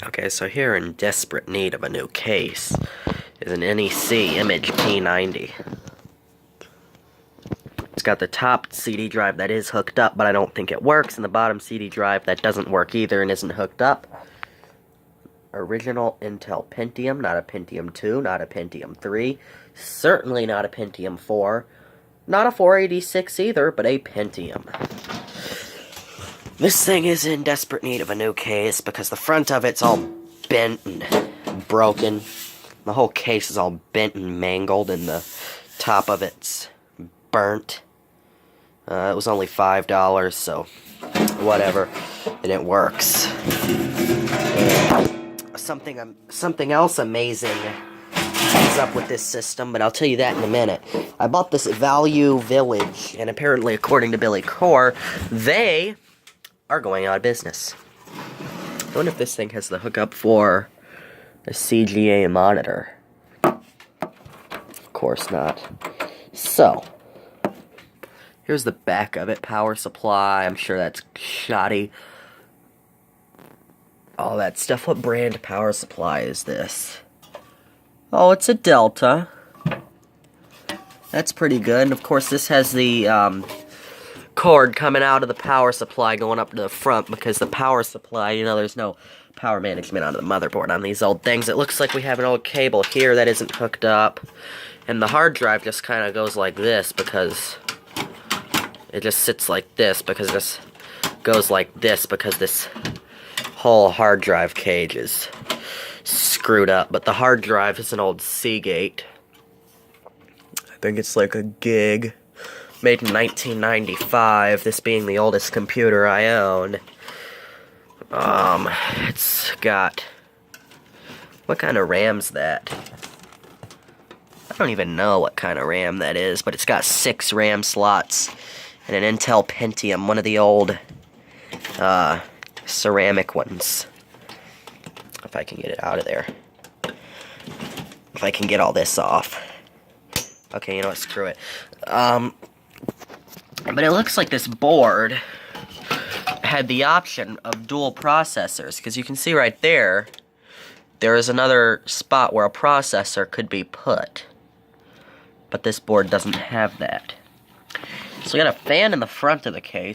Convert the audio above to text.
Okay, so here in desperate need of a new case is an NEC Image P90. It's got the top CD drive that is hooked up, but I don't think it works, and the bottom CD drive that doesn't work either and isn't hooked up. Original Intel Pentium, not a Pentium 2, not a Pentium 3, certainly not a Pentium 4, not a 486 either, but a Pentium. This thing is in desperate need of a new case because the front of it's all bent and broken. The whole case is all bent and mangled, and the top of it's burnt. It was only $5, so whatever, and it works. And something else amazing is up with this system, but I'll tell you that in a minute. I bought this Value Village, and apparently, according to Billy Core, they are going out of business. I wonder if this thing has the hookup for a CGA monitor. Of course not. So, here's the back of it. Power supply. I'm sure that's shoddy. All that stuff. What brand power supply is this? Oh, it's a Delta. That's pretty good. And of course, this has the cord coming out of the power supply going up to the front, because the power supply, you know, there's no power management on the motherboard on these old things. It looks like we have an old cable here that isn't hooked up, and the hard drive just kind of goes like this because it just sits like this, because this goes like this because this whole hard drive cage is screwed up. But the hard drive is an old Seagate. I think it's like a gig. Made in 1995, this being the oldest computer I own. It's got... What kind of RAM's that? I don't even know what kind of RAM that is, but it's got 6 RAM slots and an Intel Pentium, one of the old ceramic ones. If I can get it out of there. If I can get all this off. Okay, you know what, screw it. But it looks like this board had the option of dual processors, because you can see right there, there is another spot where a processor could be put. But this board doesn't have that. So we got a fan in the front of the case.